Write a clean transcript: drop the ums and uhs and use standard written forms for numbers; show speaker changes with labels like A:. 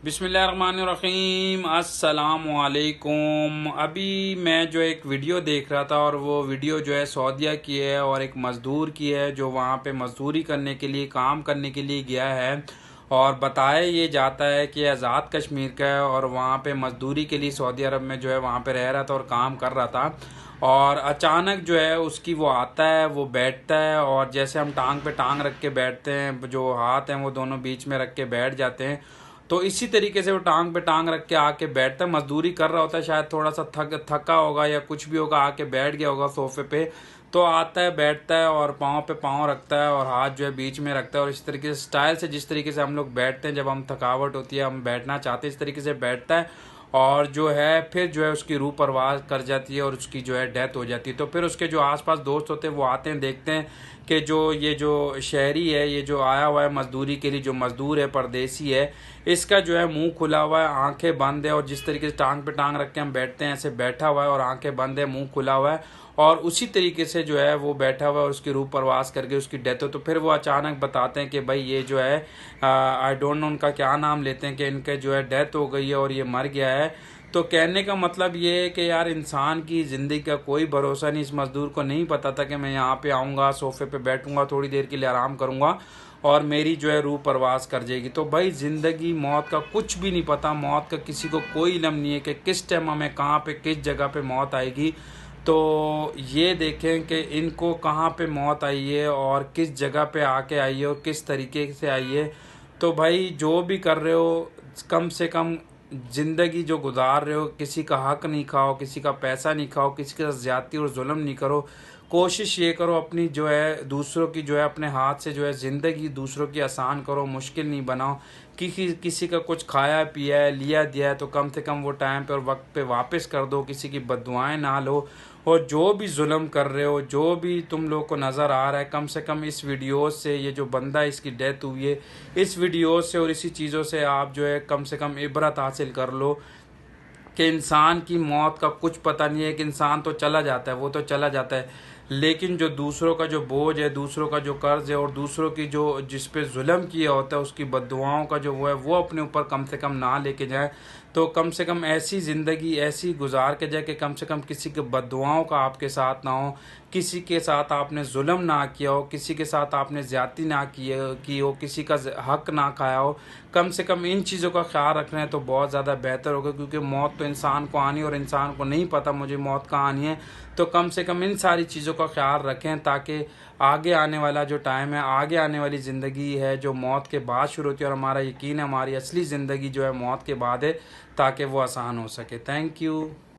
A: बिस्मिल्लाहिर्रहमानिर्रहीम अस्सलामुअलैकुम। अभी मैं जो एक वीडियो देख रहा था और वो वीडियो जो है सऊदीया की है और एक मज़दूर की है जो वहाँ पे मज़दूरी करने के लिए काम करने के लिए गया है। और बताया ये जाता है कि आज़ाद कश्मीर का है और वहाँ पे मज़दूरी के लिए सऊदी अरब में जो है वहाँ पे रह रहा था और काम कर रहा था। और अचानक जो है उसकी वो आता है, वो बैठता है और जैसे हम टांग पे टांग रख के बैठते हैं, जो हाथ हैं वो दोनों बीच में रख के बैठ जाते हैं, तो इसी तरीके से वो टांग पे टांग रख के आके बैठता है। मजदूरी कर रहा होता है, शायद थोड़ा सा थका होगा या कुछ भी होगा, आके बैठ गया होगा सोफे पे। तो आता है, बैठता है और पाँव पे पाँव रखता है और हाथ जो है बीच में रखता है और इस तरीके से स्टाइल से, जिस तरीके से हम लोग बैठते हैं जब हम थकावट होती है, हम बैठना चाहते हैं, इस तरीके से बैठता है। और जो है फिर जो है उसकी रूह परवाह कर जाती है और उसकी जो है डेथ हो जाती है। तो फिर उसके जो आसपास दोस्त होते हैं वो आते हैं, देखते हैं कि ये जो शहरी है, ये जो आया हुआ है मजदूरी के लिए, जो मजदूर है, परदेसी है, इसका जो है मुंह खुला हुआ है, आंखें बंद है और जिस तरीके से टांग पे टांग रख के हम बैठते हैं ऐसे बैठा हुआ है और आंखें बंद है, मुंह खुला हुआ है। और उसी तरीके से जो है वो बैठा हुआ है और उसकी रूह परवास करके उसकी डेथ हो। तो फिर वो अचानक बताते हैं कि भाई ये जो है, आई डोंट नो उनका क्या नाम लेते हैं, कि इनके जो है डेथ हो गई है और ये मर गया है। तो कहने का मतलब ये है कि यार इंसान की ज़िंदगी का कोई भरोसा नहीं। इस मज़दूर को नहीं पता था कि मैं यहाँ पे आऊँगा, सोफे पे बैठूंगा, थोड़ी देर के लिए आराम करूँगा और मेरी जो है रूह परवास कर जाएगी। तो भाई ज़िंदगी मौत का कुछ भी नहीं पता, मौत का किसी को कोई इल्म नहीं है कि किस टाइम हमें कहाँ पे किस जगह पे मौत आएगी। तो ये देखें कि इनको कहाँ पे मौत आई है और किस जगह पे आके आई है और किस तरीके से आई है। तो भाई जो भी कर रहे हो, कम से कम ज़िंदगी जो गुजार रहे हो, किसी का हक नहीं खाओ, किसी का पैसा नहीं खाओ, किसी के साथ ज्यादती और जुल्म नहीं करो। कोशिश ये करो अपनी जो है दूसरों की जो है अपने हाथ से जो है ज़िंदगी दूसरों की आसान करो, मुश्किल नहीं बनाओ। किसी का कुछ खाया पिया है, लिया दिया है, तो कम से कम वो टाइम पे और वक्त पे वापस कर दो, किसी की बद्दुआएं ना लो। और जो भी जुल्म कर रहे हो, जो भी तुम लोग को नज़र आ रहा है, कम से कम इस वीडियो से, ये जो बंदा इसकी डेथ हुई है, इस वीडियो से और इसी चीज़ों से आप जो है कम से कम इबरत हासिल कर लो कि इंसान की मौत का कुछ पता नहीं है। कि इंसान तो चला जाता है, वो तो चला जाता है, लेकिन जो दूसरों का जो बोझ है, दूसरों का जो कर्ज है और दूसरों की जो जिस पे जुल्म किया होता है उसकी बद्दुआओं का जो वो है वो अपने ऊपर कम से कम ना लेके जाए। तो कम से कम ऐसी ज़िंदगी ऐसी गुजार के जाए कि कम से कम किसी के बद्दुआओं का आपके साथ ना हो, किसी के साथ आपने जुल्म ना किया हो, किसी के साथ आपने ज्यादती ना की हो, किसी का हक ना खाया हो। कम से कम इन चीज़ों का ख्याल रखना है तो बहुत ज़्यादा बेहतर होगा, क्योंकि मौत तो इंसान को आनी है और इंसान को नहीं पता मुझे मौत कहाँ आनी है। तो कम से कम इन सारी चीज़ों का ख्याल रखें ताकि आगे आने वाला जो टाइम है, आगे आने वाली ज़िंदगी है जो मौत के बाद शुरू होती है, और हमारा यकीन है हमारी असली ज़िंदगी जो है मौत के बाद है, ताकि वो आसान हो सके। Thank you.